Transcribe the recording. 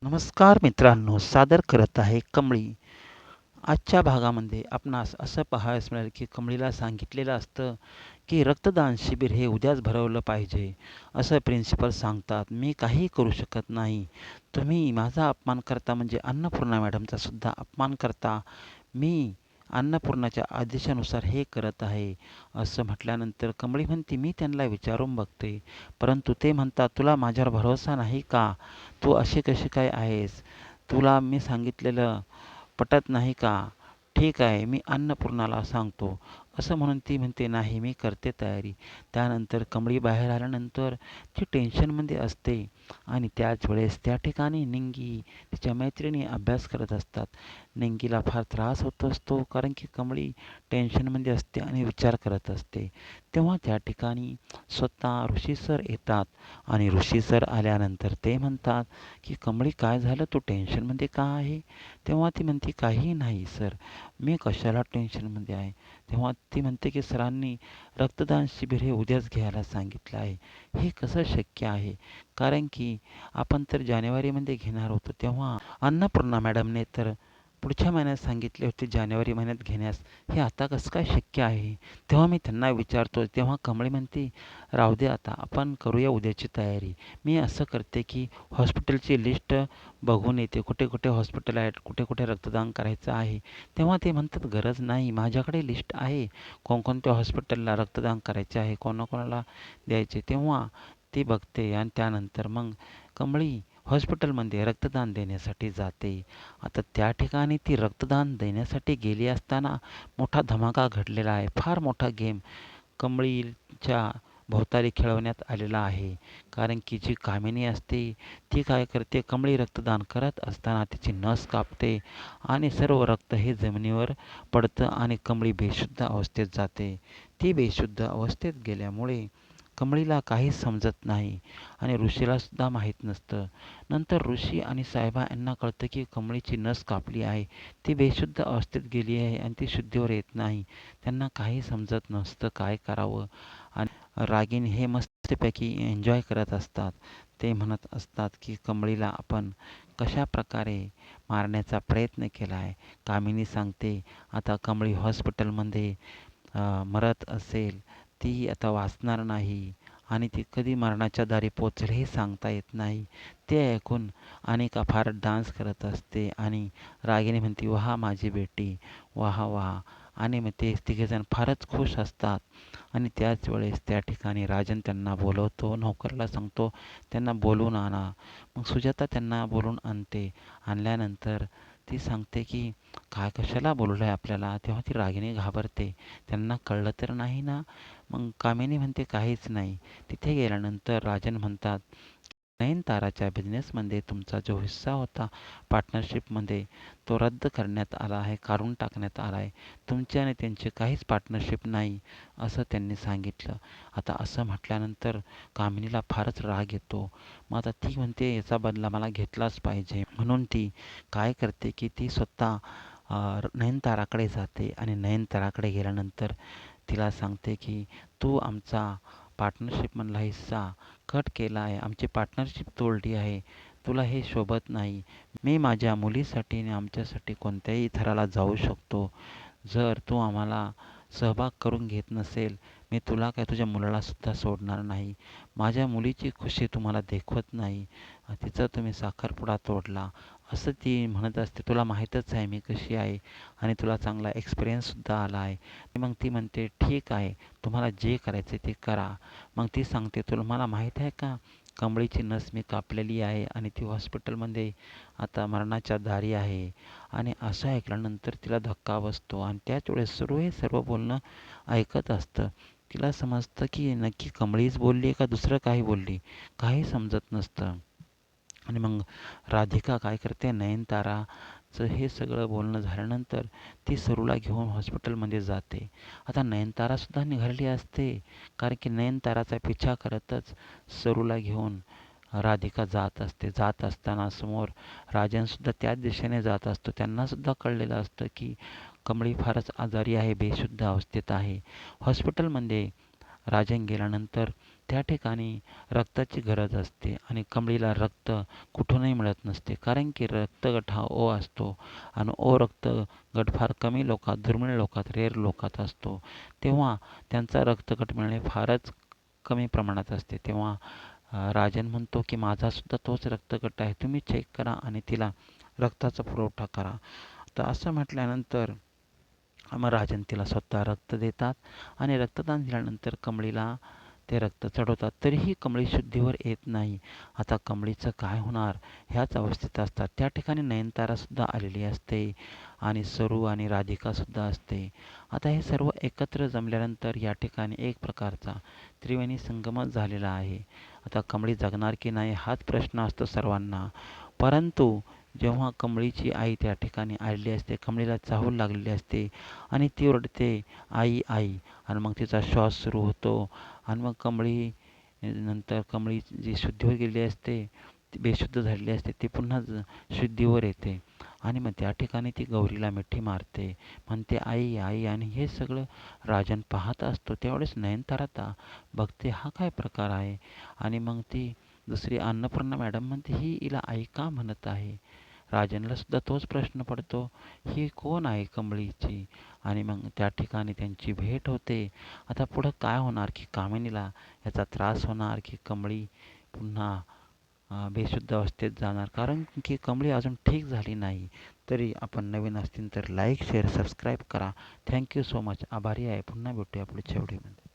नमस्कार मित्रांनो, सादर करत आहे कमळी. आजच्या भागामध्ये आपणास असं पाहावयास मिळेल की कमळीला सांगितलेलं असतं की रक्तदान शिबिर हे उद्याच भरवलं पाहिजे. असं प्रिन्सिपल सांगतात. मी काहीही करू शकत नाही. तुम्ही माझा अपमान करता म्हणजे अन्नपूर्णा मॅडमचा सुद्धा अपमान करता. मी अन्नपूर्णाच्या आदेशानुसार हे करत आहे. असं म्हटल्यानंतर कमळी म्हणते, मी त्यांना विचारून बघते. परंतु ते म्हणतात, तुला माझ्यावर भरोसा नाही का? तू अशी कशी काय आहेस? तुला मी सांगितलेलं पटत नाही का? ठीक आहे, मी अन्नपूर्णाला सांगतो. असं म्हणून ती म्हणते, नाही मी करते तयारी. त्यानंतर कमळी बाहेर आल्यानंतर ती टेन्शनमध्ये असते आणि त्याच वेळेस त्या ठिकाणी निंगी तिच्या मैत्रिणी अभ्यास करत असतात. निंगीला फार त्रास होत असतो कारण की कमळी टेन्शनमध्ये असते आणि विचार करत असते. तेव्हा त्या ठिकाणी स्वतः ऋषी सर येतात आणि ऋषी सर आल्यानंतर ते म्हणतात की कमळी काय झालं, तू टेन्शनमध्ये का आहे? तेव्हा ती म्हणते, काहीही नाही सर, मी कशाला टेन्शनमध्ये आहे. तेव्हा ती म्हणते की सरांनी रक्तदान शिबिर हे उद्याच घ्यायला सांगितलं आहे. हे कसं शक्य आहे? कारण की आपण तर जानेवारीमध्ये घेणार होतो. तेव्हा अन्नपूर्णा मॅडमने तर पुढच्या महिन्यात सांगितले होते जानेवारी महिन्यात घेण्यास. हे आता कसं काय शक्य आहे? तेव्हा मी त्यांना विचारतो. तेव्हा कमळी म्हणते, राहू दे आता, आपण करूया उद्याची तयारी. मी असं करते की हॉस्पिटलची लिस्ट बघून येते. कुठे कुठे हॉस्पिटल आहेत, कुठे कुठे रक्तदान करायचं आहे. तेव्हा ते म्हणतात, गरज नाही, माझ्याकडे लिस्ट आहे. कोणकोणत्या हॉस्पिटलला रक्तदान करायचे आहे, कोणाकोणाला द्यायचे. तेव्हा ती बघते आणि त्यानंतर मग कमळी हॉस्पिटलमध्ये रक्तदान देण्यासाठी जाते. आता त्या ठिकाणी ती रक्तदान देण्यासाठी गेली असताना मोठा धमाका घडलेला आहे. फार मोठा गेम कमळीच्या भोवताली खेळवण्यात आलेला आहे. कारण की जी कामिनी असते ती काय करते, कमळी रक्तदान करत असताना तिची नस कापते आणि सर्व रक्त हे जमिनीवर पडतं आणि कमळी बेशुद्ध अवस्थेत जाते. ती बेशुद्ध अवस्थेत गेल्यामुळे कमळीला काहीच समजत नाही आणि ऋषीला सुद्धा माहीत नसतं. नंतर ऋषी आणि साहेबा यांना कळतं की कमळीची नस कापली आहे. ती बेशुद्ध अवस्थेत गेली आहे आणि ती शुद्धीवर येत नाही. त्यांना काही समजत नसतं काय करावं आणि रागीण हे मस्तपैकी एन्जॉय करत असतात. ते म्हणत असतात की कमळीला आपण कशा प्रकारे मारण्याचा प्रयत्न केला आहे. कामिनी सांगते, आता कमळी हॉस्पिटलमध्ये मरत असेल, ती आता वाचणार नाही आणि ती कधी मरणाच्या दारी पोचेल हे सांगता येत नाही. ते ऐकून अनिका फार डान्स करत असते आणि रागिणी म्हणते, वाह माझी बेटी, वाह वाह. आणि मग ते तिघेजण फारच खुश असतात आणि त्याच वेळेस त्या ठिकाणी राजन त्यांना बोलवतो. नोकरला सांगतो, त्यांना बोलवून आणा. मग सुजाता त्यांना बोलवून आणते. आणल्यानंतर ती सांगते की काय कशाला बोलवलं आहे आपल्याला. तेव्हा ती रागिणी घाबरते. त्यांना कळलं तर नाही ना. मग कामिनी म्हणते, काहीच नाही. तिथे गेल्यानंतर राजन म्हणतात, नयनताराच्या बिझनेसमध्ये तुमचा जो हिस्सा होता पार्टनरशिपमध्ये, तो रद्द करण्यात आला आहे, काढून टाकण्यात आला आहे. तुमची आणि त्यांची काहीच पार्टनरशिप नाही, असं त्यांनी सांगितलं. आता असं म्हटल्यानंतर कामिनीला फारच राग येतो. मग आता ती म्हणते, याचा बदला मला घेतलाच पाहिजे. म्हणून ती काय करते की ती स्वतः नयनताराकडे जाते आणि नयनताराकडे गेल्यानंतर तिला सांगते की तू आमचा पार्टनरशिपमधला हिस्सा कट केला आहे, आमची पार्टनरशिप तोडली आहे, तुला हे शोभत नाही. मी माझ्या मुलीसाठी आणि आमच्यासाठी कोणत्याही थराला जाऊ शकतो. जर तू आम्हाला सहभाग करून घेत नसेल, मी तुला काय तुझ्या मुलाला सुद्धा सोडणार नाही. माझ्या मुलीची खुशी तुम्हाला देखवत नाही, तिचा तुम्ही साखरपुडा तोडला, असं ती म्हणत असते. तुला माहीतच आहे मी कशी आहे आणि तुला चांगला एक्सपिरियन्ससुद्धा आला आहे. मग ती म्हणते, ठीक आहे, तुम्हाला जे करायचं ते करा. मग ती सांगते, तुला मला माहीत आहे का, कमळीची नस मी कापलेली आहे आणि ती हॉस्पिटलमध्ये आता मरणाच्या दारी आहे. आणि असं ऐकल्यानंतर तिला धक्का बसतो आणि त्याच वेळेस सर्व हे सर्व बोलणं ऐकत असतं. तिला समजतं की नक्की कमळीच बोलली का दुसरं काही बोलली, काही समजत नसतं. आणि मग राधिका काय करते, नयनताराचं हे सगळं बोलणं झाल्यानंतर ती सरूला घेऊन हॉस्पिटलमध्ये जाते. आता नयनतारासुद्धा निघालेली असते कारण की नयनताराचा पिछा करतच सरूला घेऊन राधिका जात असते. जात असताना समोर राजनसुद्धा त्याच दिशेने जात असतो. त्यांनासुद्धा कळलेलं असतं की कमळी फारच आजारी आहे, बेशुद्ध अवस्थेत आहे. हॉस्पिटलमध्ये राजन गेल्यानंतर त्या ठिकाणी रक्ताची गरज असते आणि कमळीला रक्त कुठूनही मिळत नसते, कारण की रक्तगट हा ओ असतो आणि ओ रक्तगट फार कमी लोकात, दुर्मिळ लोकात, रेअर लोकात असतो. तेव्हा त्यांचा रक्तगट मिळणे फारच कमी प्रमाणात असते. तेव्हा राजन म्हणतो की माझासुद्धा तोच रक्तगट आहे, तुम्ही चेक करा आणि तिला रक्ताचा पुरवठा करा. तर असं म्हटल्यानंतर मग राजन तिला स्वतः रक्त देतात आणि रक्तदान दिल्यानंतर कमळीला ते रक्त चढवतात. तरीही कमळी शुद्धीवर येत नाही. आता कमळीचं काय होणार ह्याच अवस्थेत असतात. त्या ठिकाणी नयनतारासुद्धा आलेली असते आणि सरू आणि राधिकासुद्धा असते. आता हे सर्व एकत्र जमल्यानंतर या ठिकाणी एक प्रकारचा त्रिवेणी संगमच झालेला आहे. आता कमळी जगणार की नाही हाच प्रश्न असतो सर्वांना. परंतु जेव्हा कमळीची आई त्या ठिकाणी आलेली असते, कमळीला चाहूल लागलेली असते आणि ती ओरडते, आई आई, आणि मग तिचा श्वास सुरू होतो आणि मग कमळी नंतर कमळी जी शुद्धीवर गेलेली असते, ती बेशुद्ध झालेली असते, ती पुन्हा शुद्धीवर येते आणि मग त्या ठिकाणी ती गौरीला मिठी मारते, म्हणते आई आई, आणि हे सगळं राजन पाहत असतो. त्यावेळेस नयनतारा बघते हा काय प्रकार आहे आणि मग ती दुसरी अन्नपूर्णा मॅडम म्हणते ही हिला आई का म्हणत आहे. राजनला सुद्धा तोच प्रश्न पडतो, ही कोण आहे कमळीची. आणि मग त्या ठिकाणी त्यांची भेट होते. आता पुढं काय होणार की कामिनीला याचा त्रास होणार की कमळी पुन्हा बेशुद्ध अवस्थेत जाणार, कारण की कमळी अजून ठीक झाली नाही. तरी आपण नवीन असतील तर लाईक शेअर सबस्क्राईब करा. Thank you so much. आभारी आहे. पुन्हा भेटूया पुढच्या व्हिडिओमध्ये.